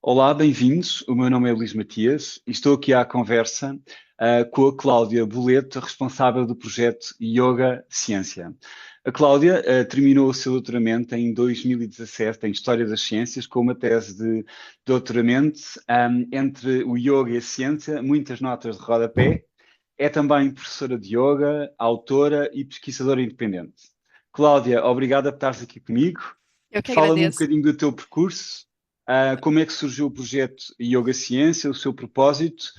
Olá, bem-vindos. O meu nome é Luís Matias e estou aqui à conversa com a Cláudia Boleto, responsável do projeto Yoga Ciência. A Cláudia terminou o seu doutoramento em 2017 em História das Ciências com uma tese de doutoramento entre o yoga e a ciência, muitas notas de rodapé. É também professora de yoga, autora e pesquisadora independente. Cláudia, obrigada por estares aqui comigo. Eu que Fala-me um agradeço. bocadinho do teu percurso, como é que surgiu o projeto Yoga Ciência, o seu propósito,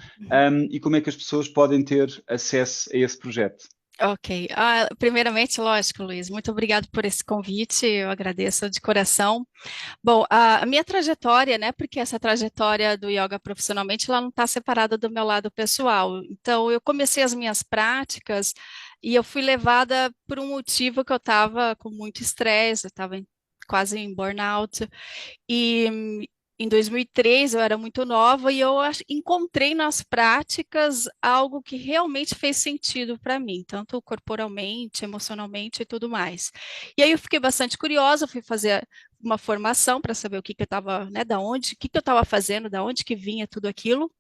e como é que as pessoas podem ter acesso a esse projeto. Ok. Primeiramente, lógico, Luiz, muito obrigado por esse convite, eu agradeço de coração. Bom, a minha trajetória, né, porque essa trajetória do yoga profissionalmente, ela não está separada do meu lado pessoal. Então, eu comecei as minhas práticas e eu fui levada por um motivo que eu estava com muito estresse, eu estava quase em burnout. E em 2003 eu era muito nova e eu encontrei nas práticas algo que realmente fez sentido para mim, tanto corporalmente, emocionalmente e tudo mais. E aí eu fiquei bastante curiosa, fui fazer uma formação para saber o que que eu estava, né, da onde, o que que eu estava fazendo, da onde que vinha tudo aquilo.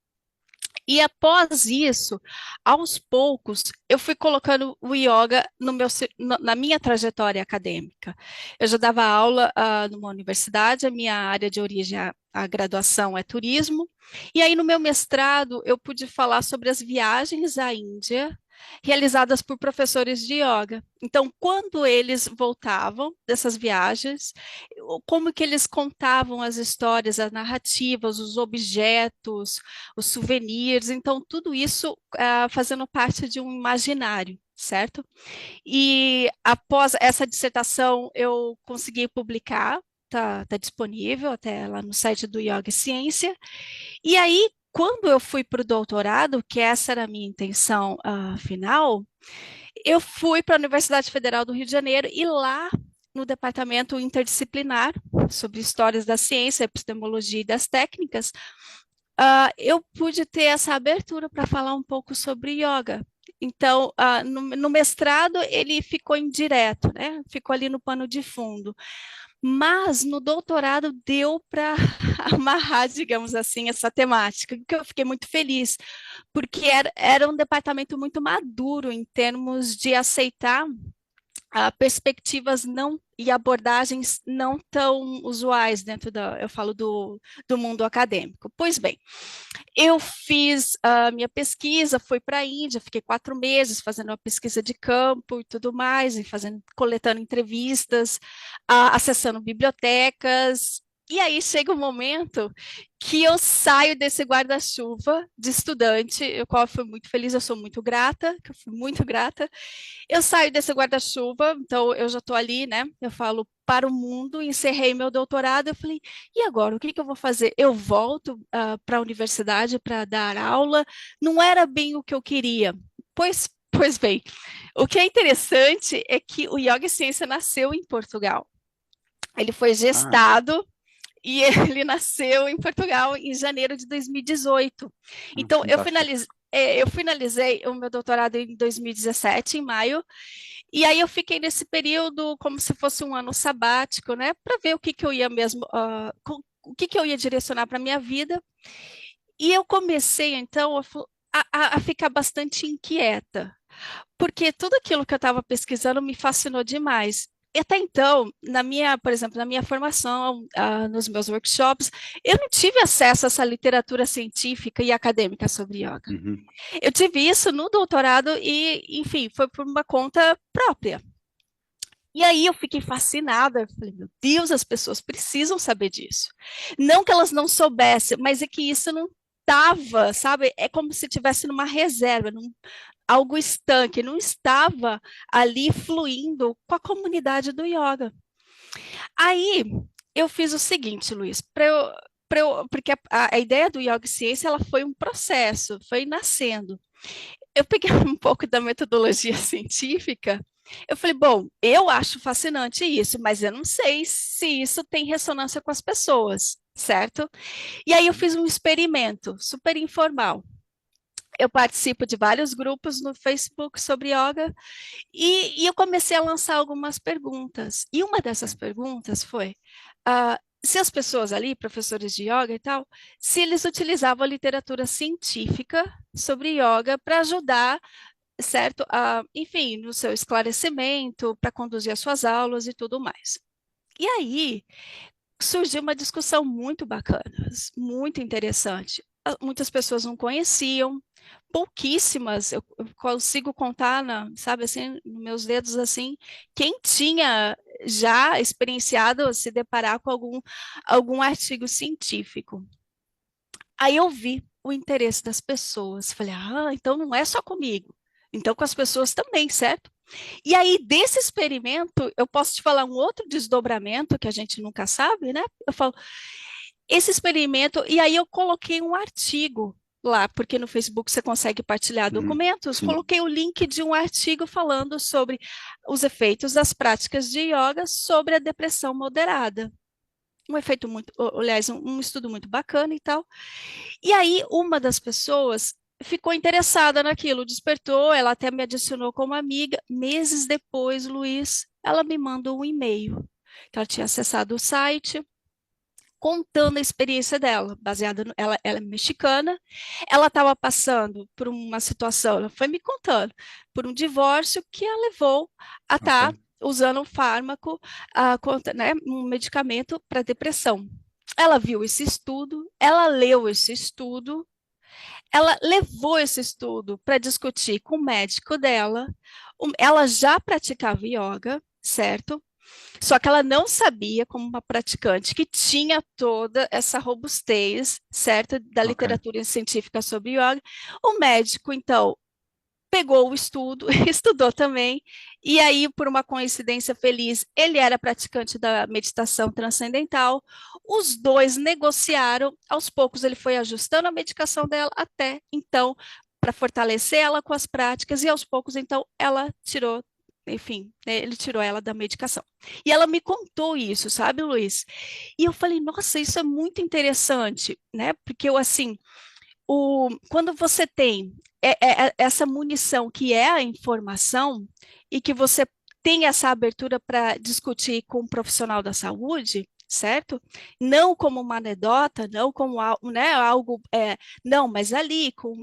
E após isso, aos poucos, eu fui colocando o yoga no na minha trajetória acadêmica. Eu já dava aula numa universidade, a minha área de origem, a graduação é turismo, e aí no meu mestrado eu pude falar sobre as viagens à Índia realizadas por professores de yoga. Então, quando eles voltavam dessas viagens, como que eles contavam as histórias, as narrativas, os objetos, os souvenirs, então tudo isso fazendo parte de um imaginário, certo? E após essa dissertação eu consegui publicar, tá disponível até lá no site do Yoga e Ciência, e aí quando eu fui para o doutorado, que essa era a minha intenção final, eu fui para a Universidade Federal do Rio de Janeiro e lá no departamento interdisciplinar sobre histórias da ciência, epistemologia e das técnicas, eu pude ter essa abertura para falar um pouco sobre yoga. Então, no mestrado, ele ficou indireto, né? Ficou ali no pano de fundo. Mas no doutorado deu para amarrar, digamos assim, essa temática, que eu fiquei muito feliz, porque era um departamento muito maduro em termos de aceitar perspectivas não e abordagens não tão usuais dentro eu falo do mundo acadêmico. Pois bem, eu fiz a minha pesquisa, fui para a Índia, fiquei 4 meses fazendo uma pesquisa de campo e tudo mais, e coletando entrevistas, acessando bibliotecas. E aí chega um momento que eu saio desse guarda-chuva de estudante, eu qual fui muito feliz, eu sou muito grata, que eu fui muito grata. Eu saio desse guarda-chuva, então eu já estou ali, né? Eu falo para o mundo, encerrei meu doutorado. Eu falei, e agora? O que que eu vou fazer? Eu volto para a universidade para dar aula? Não era bem o que eu queria. Pois bem, o que é interessante é que o Yoga e Ciência nasceu em Portugal. Ele foi Ah, gestado e ele nasceu em Portugal em janeiro de 2018. Então, fantástico. eu finalizei o meu doutorado em 2017, em maio, e aí eu fiquei nesse período como se fosse um ano sabático, né, para ver o que que eu ia mesmo, o que que eu ia direcionar para a minha vida. E eu comecei, então, a ficar bastante inquieta, porque tudo aquilo que eu estava pesquisando me fascinou demais. E até então, por exemplo, na minha formação, nos meus workshops, eu não tive acesso a essa literatura científica e acadêmica sobre yoga. Uhum. Eu tive isso no doutorado e, enfim, foi por uma conta própria. E aí eu fiquei fascinada, eu falei, meu Deus, as pessoas precisam saber disso. Não que elas não soubessem, mas é que isso não estava, sabe? É como se estivesse numa reserva, algo estanque, não estava ali fluindo com a comunidade do yoga. Aí eu fiz o seguinte, Luiz, porque a ideia do Yoga Ciência ela foi um processo, foi nascendo. Eu peguei um pouco da metodologia científica. Eu falei, bom, eu acho fascinante isso, mas eu não sei se isso tem ressonância com as pessoas, certo? E aí eu fiz um experimento super informal. Eu participo de vários grupos no Facebook sobre yoga e eu comecei a lançar algumas perguntas. E uma dessas Ok. perguntas foi: se as pessoas ali, professores de yoga e tal, se eles utilizavam a literatura científica sobre yoga para ajudar, certo? Enfim, no seu esclarecimento, para conduzir as suas aulas e tudo mais. E aí surgiu uma discussão muito bacana, muito interessante. Muitas pessoas não conheciam, pouquíssimas, eu consigo contar, sabe, assim, nos meus dedos, assim, quem tinha já experienciado se deparar com algum artigo científico. Aí eu vi o interesse das pessoas, falei, então não é só comigo, então com as pessoas também, certo? E aí, desse experimento, eu posso te falar um outro desdobramento que a gente nunca sabe, né? Eu falo, esse experimento, e aí eu coloquei um artigo lá, porque no Facebook você consegue partilhar documentos, Sim. coloquei o link de um artigo falando sobre os efeitos das práticas de yoga sobre a depressão moderada. Um efeito muito, aliás, um estudo muito bacana e tal. E aí, uma das pessoas ficou interessada naquilo, despertou, ela até me adicionou como amiga. Meses depois, Luiz, ela me mandou um e-mail, que ela tinha acessado o site, contando a experiência dela, baseada no, ela é mexicana, ela estava passando por uma situação, ela foi me contando, por um divórcio que a levou a estar Ok. usando um fármaco, né, um medicamento para depressão. Ela viu esse estudo, ela leu esse estudo, ela levou esse estudo para discutir com o médico dela. Ela já praticava yoga, certo? Só que ela não sabia, como uma praticante, que tinha toda essa robustez, certo, da Ok. literatura científica sobre yoga. O médico, então, pegou o estudo, estudou também, e aí, por uma coincidência feliz, ele era praticante da meditação transcendental. Os dois negociaram, aos poucos ele foi ajustando a medicação dela até então para fortalecer ela com as práticas, e aos poucos, então, ela tirou, enfim, né, ele tirou ela da medicação. E ela me contou isso, sabe, Luiz? E eu falei, nossa, isso é muito interessante, né? Porque eu, assim, quando você tem essa munição que é a informação e que você tem essa abertura para discutir com um profissional da saúde, certo? Não como uma anedota, não como né, algo, não, mas ali, com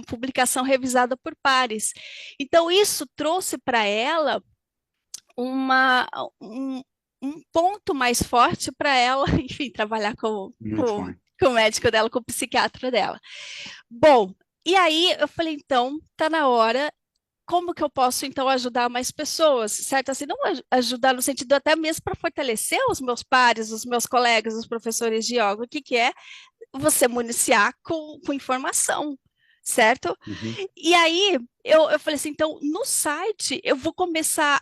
publicação revisada por pares. Então, isso trouxe para ela uma, um, um ponto mais forte para ela, enfim, trabalhar Muito bem. com o médico dela, com o psiquiatra dela. Bom, e aí eu falei, então, tá na hora, como que eu posso então ajudar mais pessoas, certo? Assim, não ajudar no sentido até mesmo para fortalecer os meus pares, os meus colegas, os professores de yoga, o que que é você municiar com informação, certo? Uhum. E aí eu falei assim, então no site eu vou começar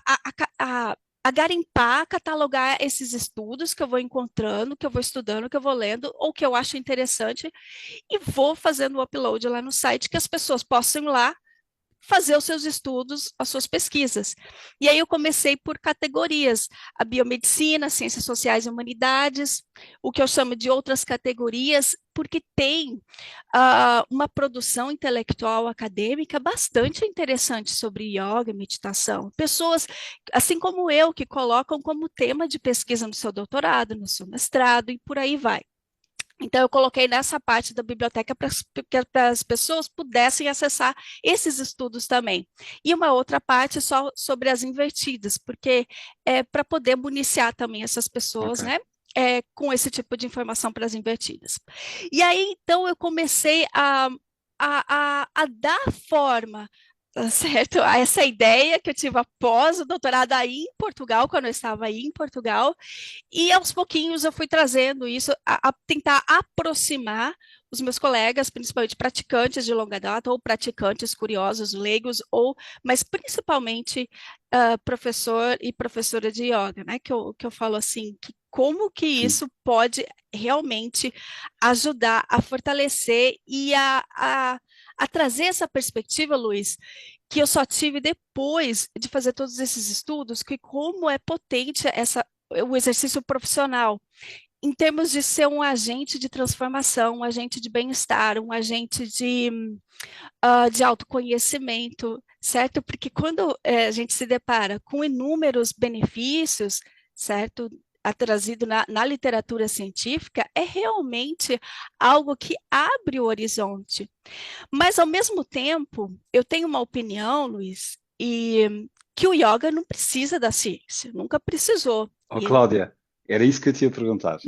a garimpar, catalogar esses estudos que eu vou encontrando, que eu vou estudando, que eu vou lendo, ou que eu acho interessante, e vou fazendo o upload lá no site, que as pessoas possam ir lá fazer os seus estudos, as suas pesquisas. E aí eu comecei por categorias, a biomedicina, ciências sociais e humanidades, o que eu chamo de outras categorias, porque tem uma produção intelectual acadêmica bastante interessante sobre yoga e meditação. Pessoas, assim como eu, que colocam como tema de pesquisa no seu doutorado, no seu mestrado e por aí vai. Então, eu coloquei nessa parte da biblioteca para que as pessoas pudessem acessar esses estudos também. E uma outra parte só sobre as invertidas, porque é para poder municiar também essas pessoas, Ok. né? Com esse tipo de informação para as invertidas. E aí, então, eu comecei a dar forma, tá certo? A essa ideia que eu tive após o doutorado aí em Portugal, quando eu estava aí em Portugal, e aos pouquinhos eu fui trazendo isso, a tentar aproximar os meus colegas, principalmente praticantes de longa data, ou praticantes curiosos, leigos, mas principalmente professor e professora de yoga, né? Que eu falo assim, que como que Sim. isso pode realmente ajudar a fortalecer e a trazer essa perspectiva, Luiz, que eu só tive depois de fazer todos esses estudos, que como é potente o exercício profissional, em termos de ser um agente de transformação, um agente de bem-estar, um agente de autoconhecimento, certo? Porque quando a gente se depara com inúmeros benefícios, certo? trazido na literatura científica é realmente algo que abre o horizonte. Mas, ao mesmo tempo, eu tenho uma opinião, Luiz, e que o yoga não precisa da ciência, nunca precisou. Oh, Cláudia, era isso que eu te ia perguntar.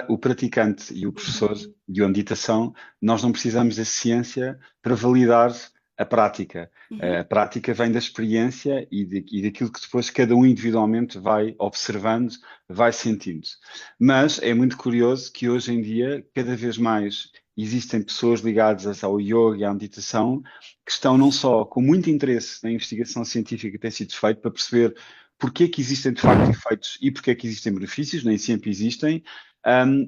O praticante e o professor Uhum, de uma meditação, nós não precisamos da ciência para validar a prática. uhum, A prática vem da experiência e daquilo que depois cada um individualmente vai observando, vai sentindo. Mas é muito curioso que hoje em dia, cada vez mais, existem pessoas ligadas ao yoga e à meditação que estão não só com muito interesse na investigação científica que tem sido feita para perceber porque é que existem de facto efeitos e porque é que existem benefícios, nem sempre existem,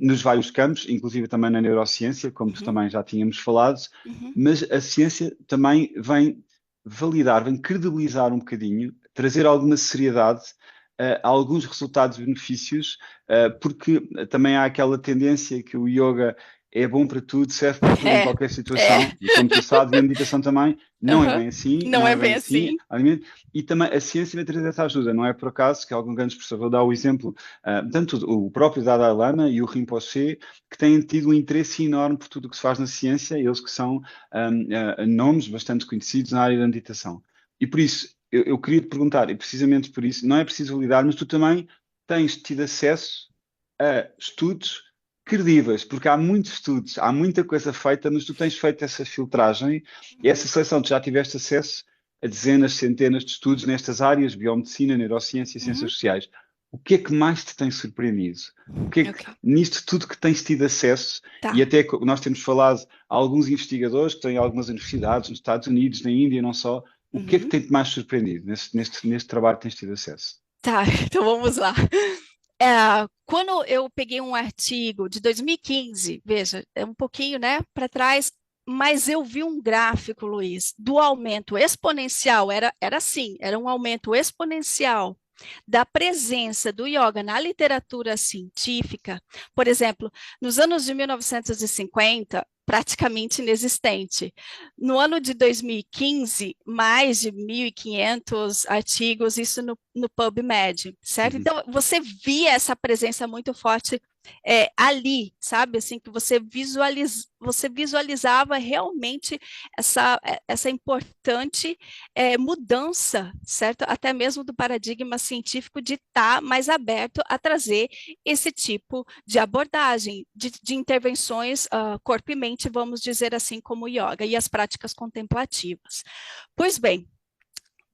nos vários campos, inclusive também na neurociência, como tu uhum, também já tínhamos falado, uhum. mas a ciência também vem validar, vem credibilizar um bocadinho, trazer alguma seriedade a alguns resultados e benefícios, porque também há aquela tendência que o yoga é bom para tudo, serve para tudo em É, qualquer é. situação, e como tu sabes, e a meditação também, não é Uhum. bem assim, Não não é é bem bem assim. assim. E também a ciência vai trazer essa ajuda. Não é por acaso que algum grande professor, vou dar o exemplo, tanto o próprio Dalai Lama e o Rinpoche, que têm tido um interesse enorme por tudo o que se faz na ciência, eles que são nomes bastante conhecidos na área da meditação. E por isso, eu queria te perguntar, e precisamente por isso, não é preciso validar, mas tu também tens tido acesso a estudos credíveis, porque há muitos estudos, há muita coisa feita, mas tu tens feito essa filtragem e essa seleção, tu já tiveste acesso a dezenas, centenas de estudos nestas áreas, biomedicina, neurociência e Uhum. ciências sociais. O que é que mais te tem surpreendido? O que é que, Ok, nisto tudo que tens tido acesso, e tá. até nós temos falado a alguns investigadores que têm algumas universidades nos Estados Unidos, na Índia, não só, o que é que Uhum. tem-te mais surpreendido neste trabalho que tens tido acesso? Tá, então vamos lá. Quando eu peguei um artigo de 2015, veja, é um pouquinho, né, para trás, mas eu vi um gráfico, Luiz, do aumento exponencial, era assim, era um aumento exponencial da presença do yoga na literatura científica. Por exemplo, nos anos de 1950, praticamente inexistente. No ano de 2015, mais de 1.500 artigos, isso no PubMed, certo? Uhum. Então, você via essa presença muito forte ali, sabe? Assim, que você visualizava realmente essa importante mudança, certo? Até mesmo do paradigma científico de estar mais aberto a trazer esse tipo de abordagem, de intervenções corpo e mente, vamos dizer assim, como o yoga e as práticas contemplativas. Pois bem,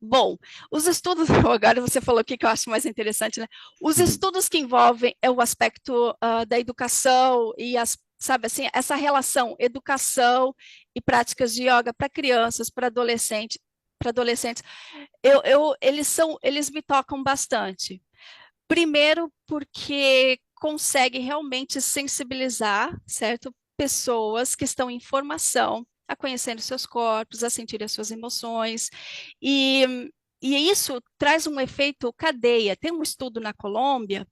bom, os estudos, agora você falou aqui que eu acho mais interessante, né? Os Uhum. estudos que envolvem o aspecto da educação e sabe assim, essa relação educação e práticas de yoga para crianças, para adolescentes, eles me tocam bastante. Primeiro, porque consegue realmente sensibilizar, certo? Pessoas que estão em formação, a conhecer seus corpos, a sentir as suas emoções, e, e isso traz um efeito cadeia. Tem um estudo na Colômbia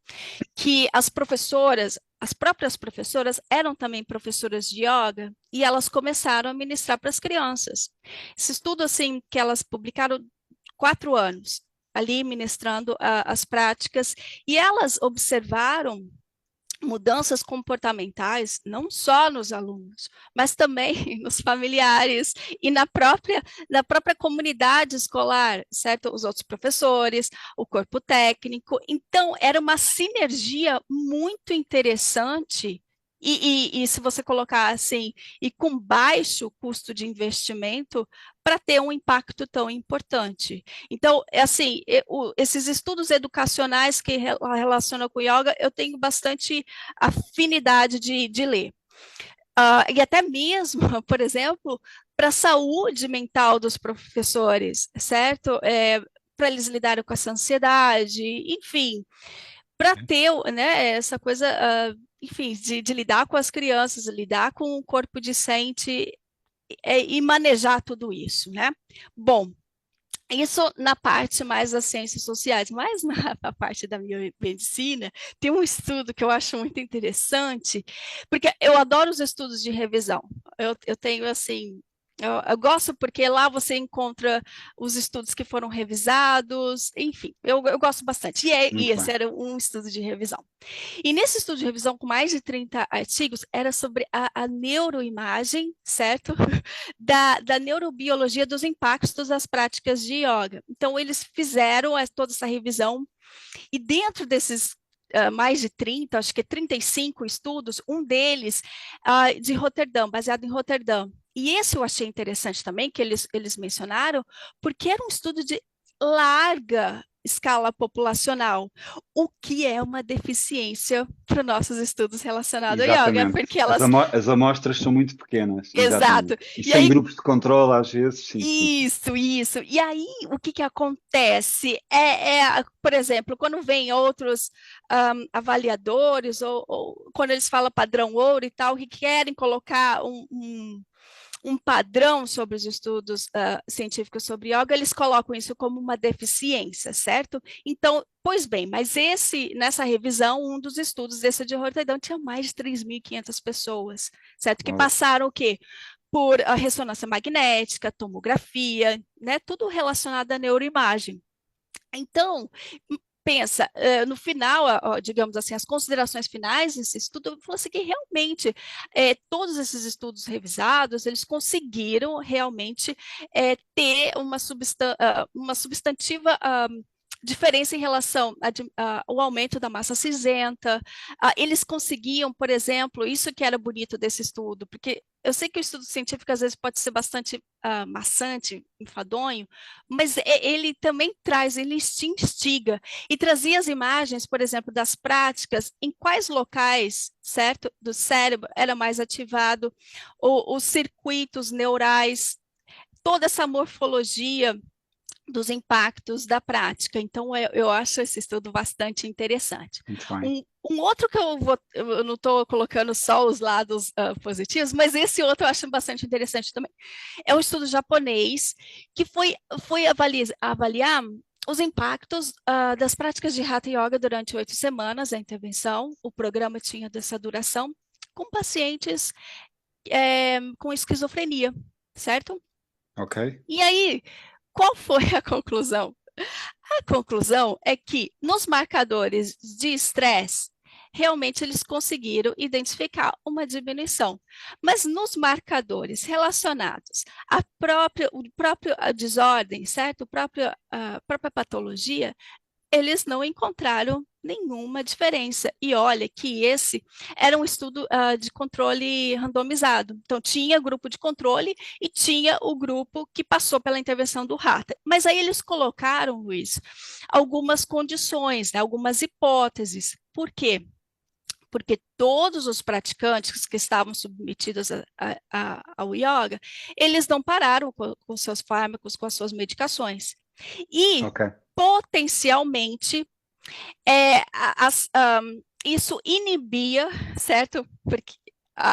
que as próprias professoras eram também professoras de yoga e elas começaram a ministrar para as crianças. Esse estudo, assim, que elas publicaram 4 anos, ali ministrando as práticas, e elas observaram mudanças comportamentais, não só nos alunos, mas também nos familiares e na própria comunidade escolar, certo? Os outros professores, o corpo técnico. Então, era uma sinergia muito interessante. E se você colocar assim, e com baixo custo de investimento, para ter um impacto tão importante. Então, é assim, esses estudos educacionais que relacionam com yoga, eu tenho bastante afinidade de ler. E até mesmo, por exemplo, para a saúde mental dos professores, certo? Para eles lidarem com essa ansiedade, enfim, para ter, né, essa coisa, enfim, de lidar com as crianças, lidar com o corpo discente e manejar tudo isso, né? Bom, isso na parte mais das ciências sociais, mas na parte da biomedicina, tem um estudo que eu acho muito interessante, porque eu adoro os estudos de revisão. Eu tenho, assim, Eu gosto porque lá você encontra os estudos que foram revisados, enfim, eu gosto bastante. E Muito esse bem. era um estudo de revisão. E nesse estudo de revisão, com mais de 30 artigos, era sobre a neuroimagem, certo? Da neurobiologia dos impactos das práticas de yoga. Então, eles fizeram toda essa revisão, e dentro desses mais de 30, acho que 35 estudos, um deles de Roterdã, baseado em Roterdã. E esse eu achei interessante também, que eles mencionaram, porque era um estudo de larga escala populacional, o que é uma deficiência para nossos estudos relacionados ao yoga, Exatamente. porque elas... As amostras são muito pequenas, Exato. exatamente. E E sem aí, grupos de controle, às vezes, sim, sim, sim. isso. E aí, o que que acontece? Por exemplo, quando vem outros avaliadores, ou quando eles falam padrão ouro e tal, que querem colocar um padrão sobre os estudos científicos sobre yoga, eles colocam isso como uma deficiência, certo? Então, pois bem, mas nessa revisão, um dos estudos desse de Roterdã tinha mais de 3.500 pessoas, certo? Que Oh, passaram o quê? Por ressonância magnética, tomografia, né? Tudo relacionado à neuroimagem. Então, pensa, no final, digamos assim, as considerações finais desse estudo, falou assim que realmente todos esses estudos revisados, eles conseguiram realmente ter uma substantiva diferença em relação ao aumento da massa cinzenta. Eles conseguiam, por exemplo, isso que era bonito desse estudo, porque eu sei que o estudo científico às vezes pode ser bastante maçante, enfadonho, mas ele também traz, ele instiga e trazia as imagens, por exemplo, das práticas, em quais locais, certo, do cérebro era mais ativado, os circuitos neurais, toda essa morfologia dos impactos da prática. Então, eu acho esse estudo bastante interessante. muito bem. Um outro que eu não estou colocando só os lados positivos, mas esse outro eu acho bastante interessante também. É um estudo japonês que foi avaliar os impactos das práticas de Hatha Yoga durante 8 semanas, a intervenção. O programa tinha dessa duração, com pacientes com esquizofrenia, certo? Ok, E aí, qual foi a conclusão? A conclusão é que nos marcadores de estresse, realmente eles conseguiram identificar uma diminuição. Mas nos marcadores relacionados o próprio desordem, certo? A própria patologia, eles não encontraram nenhuma diferença. E olha que esse era um estudo de controle randomizado. Então, tinha grupo de controle e tinha o grupo que passou pela intervenção do Hatha. Mas aí eles colocaram, Luiz, algumas condições, né, algumas hipóteses. Por quê? Porque todos os praticantes que estavam submetidos ao yoga, eles não pararam com seus fármacos, com as suas medicações. E, ok, potencialmente, isso inibia, certo? Porque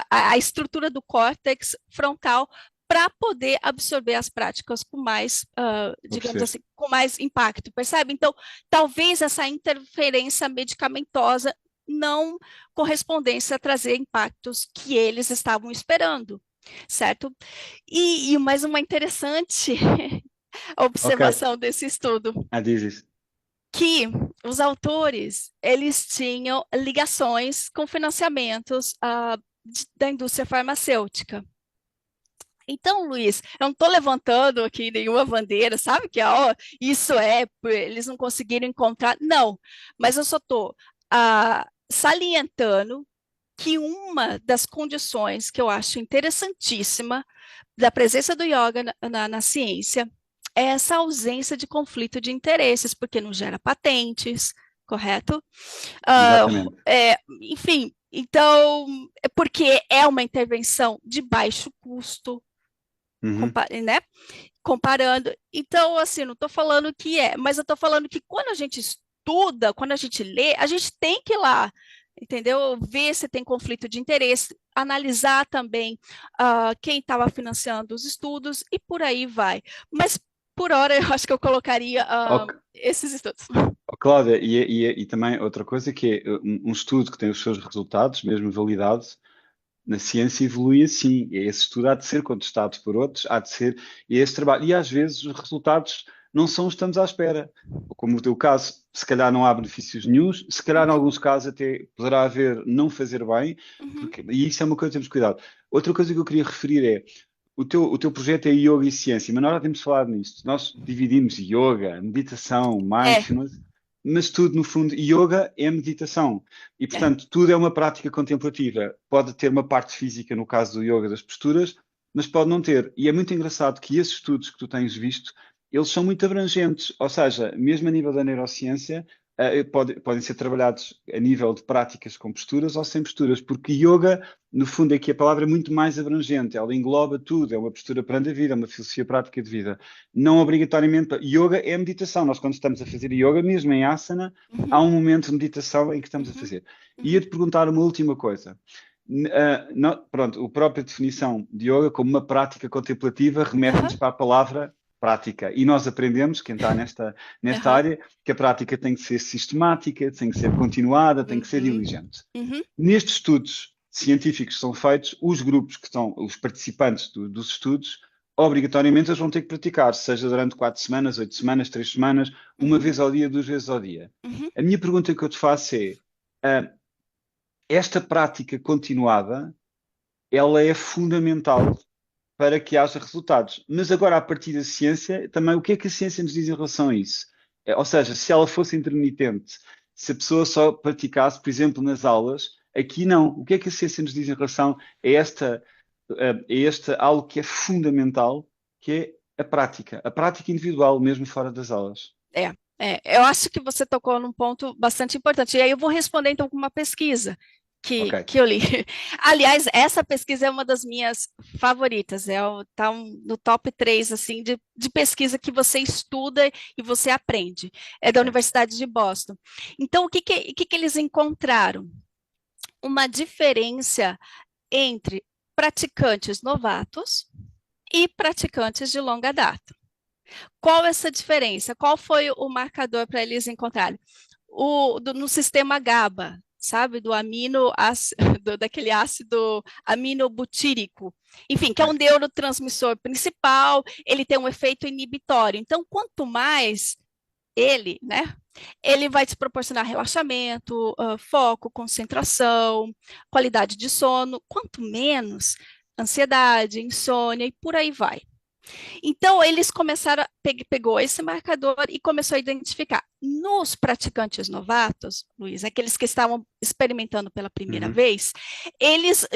a estrutura do córtex frontal para poder absorver as práticas com mais, vou digamos perceber. assim, com mais impacto, percebe? Então, talvez essa interferência medicamentosa não correspondesse a trazer impactos que eles estavam esperando, certo? E mais uma interessante Ok, observação desse estudo, diz isso. que os autores, eles tinham ligações com financiamentos da indústria farmacêutica. Então, Luiz, eu não estou levantando aqui nenhuma bandeira, sabe? Que ó, isso eles não conseguiram encontrar. Não, mas eu só estou salientando que uma das condições que eu acho interessantíssima da presença do yoga na ciência é essa ausência de conflito de interesses, porque não gera patentes, correto? Ah, Exatamente. enfim, então, é porque é uma intervenção de baixo custo, Uhum. né? Comparando. Então, assim, não estou falando que mas eu estou falando que quando a gente estuda, quando a gente lê, a gente tem que ir lá, entendeu? Ver se tem conflito de interesse, analisar também quem estava financiando os estudos e por aí vai. Mas por hora eu acho que eu colocaria Ok. esses estudos. Oh, Cláudia, e também outra coisa que é um estudo que tem os seus resultados, mesmo validados, Na ciência evolui assim, e esse estudo há de ser contestado por outros, há de ser esse trabalho. E às vezes os resultados não são os que estamos à espera. Como o teu caso, se calhar não há benefícios nenhuns, se calhar em Uhum, alguns casos até poderá haver não fazer bem, uhum. e isso é uma coisa que temos cuidado. Outra coisa que eu queria referir é, o teu projeto é yoga e ciência, mas nós já temos falado nisto. Nós dividimos yoga, meditação, É, mindfulness, mas tudo, no fundo, yoga é meditação. E, é. portanto, tudo é uma prática contemplativa. Pode ter uma parte física, no caso do yoga, das posturas, mas pode não ter. E é muito engraçado que esses estudos que tu tens visto, eles são muito abrangentes. Ou seja, mesmo a nível da neurociência, podem ser trabalhados a nível de práticas com posturas ou sem posturas, porque yoga, no fundo, é que a palavra é muito mais abrangente. Ela engloba tudo. É uma postura perante a vida, é uma filosofia prática de vida. Não obrigatoriamente. Yoga é meditação. Nós, quando estamos a fazer yoga, mesmo em asana, há Uhum, um momento de meditação em que estamos a uhum, fazer. E uhum. ia-te perguntar uma última coisa. Pronto, a própria definição de yoga como uma prática contemplativa Aham, remete-nos para a palavra prática. E nós aprendemos, quem está nesta aham. área, que a prática tem que ser sistemática, tem que ser continuada, tem que ser Uhum, diligente. uhum, Nestes estudos científicos que são feitos, os grupos que estão, os participantes dos estudos, obrigatoriamente eles vão ter que praticar, seja durante 4 semanas, 8 semanas, 3 semanas, uma uhum, vez ao dia, 2 vezes ao dia. uhum. A minha pergunta que eu te faço é, ah, esta prática continuada, ela é fundamental para que haja resultados. Mas agora, a partir da ciência, também o que é que a ciência nos diz em relação a isso? Ou seja, se ela fosse intermitente, se a pessoa só praticasse, por exemplo, nas aulas, aqui não. O que é que a ciência nos diz em relação a este algo que é fundamental, que é a prática individual, mesmo fora das aulas? É, eu acho que você tocou num ponto bastante importante. E aí eu vou responder então com uma pesquisa que Ok. eu li. Aliás, essa pesquisa é uma das minhas favoritas. Tá no top 3 assim, de pesquisa que você estuda e você aprende. É da Ok. Universidade de Boston. Então, o que eles encontraram? Uma diferença entre praticantes novatos e praticantes de longa data. Qual essa diferença? Qual foi o marcador para eles encontrarem? No sistema GABA, sabe? Daquele ácido aminobutírico. Enfim, que é um Ok. neurotransmissor principal, ele tem um efeito inibitório. Então, quanto mais né? Ele vai te proporcionar relaxamento, foco, concentração, qualidade de sono. Quanto menos, ansiedade, insônia e por aí vai. Então, eles começaram, pegou esse marcador e começou a identificar. Nos praticantes novatos, Luiz, aqueles que estavam experimentando pela primeira Uhum. vez, eles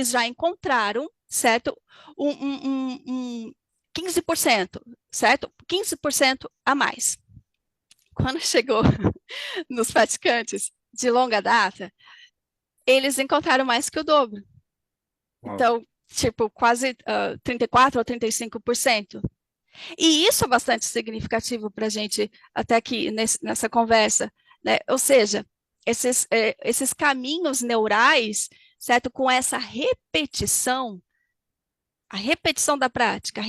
já encontraram, certo? Um 15%, certo? 15% a mais. Quando chegou nos praticantes de longa data, eles encontraram mais que o dobro. Uau. Então, tipo, quase 34% ou 35%. E isso é bastante significativo para a gente, até aqui nessa conversa, né? Ou seja, esses caminhos neurais, certo? Com essa repetição, a repetição da prática.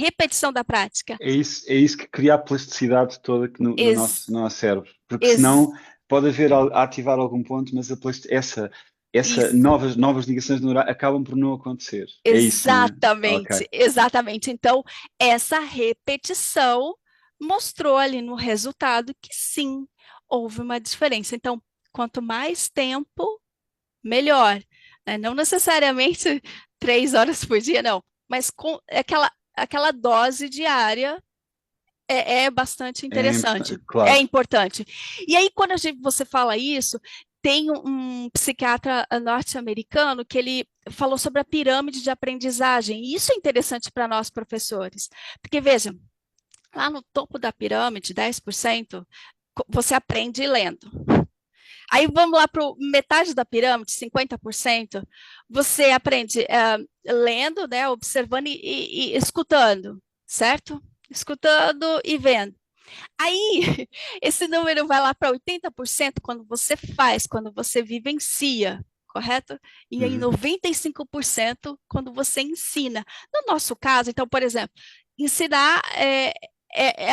É isso que cria a plasticidade toda que no nosso, Ex, no nosso cérebro. Porque senão ex, pode haver a ativar algum ponto, mas essa ex, novas ligações neurais acabam por não acontecer. É isso, não é? Ok. Exatamente, exatamente. Então, essa repetição mostrou ali no resultado que sim, houve uma diferença. Então, quanto mais tempo, melhor, né? Não necessariamente 3 horas por dia, não, mas com aquela dose diária é bastante É importante, interessante, é claro. importante. E aí, quando você fala isso, tem um psiquiatra norte-americano que ele falou sobre a pirâmide de aprendizagem, e isso é interessante para nós, professores, porque vejam, lá no topo da pirâmide, 10%, você aprende lendo. Aí vamos lá para metade da pirâmide, 50%, você aprende lendo, né, observando e escutando, certo? Escutando e vendo. Aí, esse número vai lá para 80% quando você faz, quando você vivencia, correto? E aí, Uhum. 95% quando você ensina. No nosso caso, então, por exemplo, ensinar é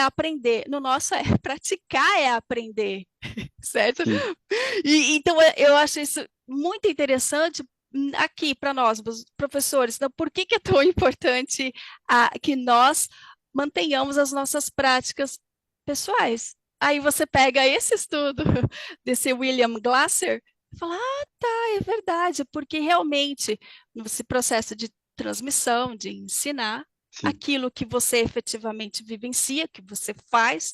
aprender. No nosso, é praticar é aprender, certo? Sim. Então, eu acho isso muito interessante, aqui para nós, os professores, então, por que que é tão importante que nós mantenhamos as nossas práticas pessoais? Aí você pega esse estudo desse William Glasser e fala, tá, é verdade, porque realmente, nesse processo de transmissão, de ensinar, Sim. aquilo que você efetivamente vivencia, que você faz,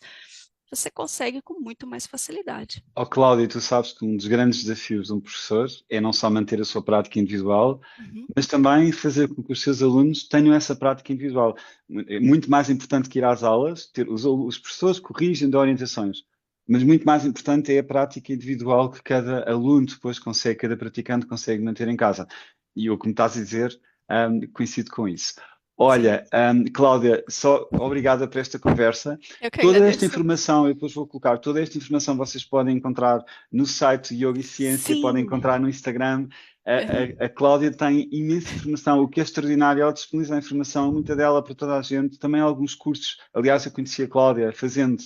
você consegue com muito mais facilidade. Ó Cláudio, tu sabes que um dos grandes desafios de um professor é não só manter a sua prática individual, Uhum. mas também fazer com que os seus alunos tenham essa prática individual. É muito mais importante que ir às aulas, ter os professores corrigem de orientações, mas muito mais importante é a prática individual que cada aluno depois consegue, cada praticante consegue manter em casa. E o que me estás a dizer, coincido com isso. Sim, Olha, Cláudia, só obrigada por esta conversa. eu que Toda esta agradeço. informação, eu depois vou colocar, toda esta informação vocês podem encontrar no site Yoga e Ciência, podem Sim. encontrar no Instagram. Uhum. A Cláudia tem imensa informação, o que é extraordinário, ela disponibiliza a informação, muita dela para toda a gente, também alguns cursos. Aliás, eu conheci a Cláudia fazendo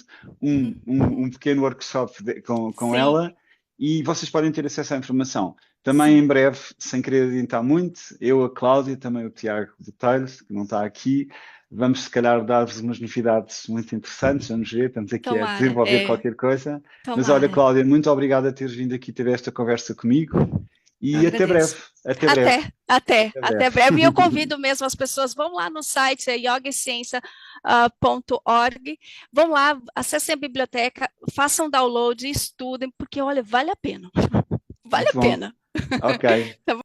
um pequeno workshop com Sim, ela e vocês podem ter acesso à informação. Também em sim. breve, sem querer adiantar muito, eu, a Cláudia, também o Tiago Botelhos, que não está aqui, vamos se calhar dar-vos umas novidades muito interessantes, vamos ver, estamos aqui a Tomara, desenvolver qualquer coisa. Mas olha, tomara. Cláudia, muito obrigado a teres vindo aqui ter esta conversa comigo Eu e até breve, agradeço. até breve, até Até breve. breve. E eu convido mesmo as pessoas, vão lá no site, yogasciência.org, vão lá, acessem a biblioteca, façam download, estudem, porque, olha, vale a pena. Vale a Muito bom. pena. Ok. Tá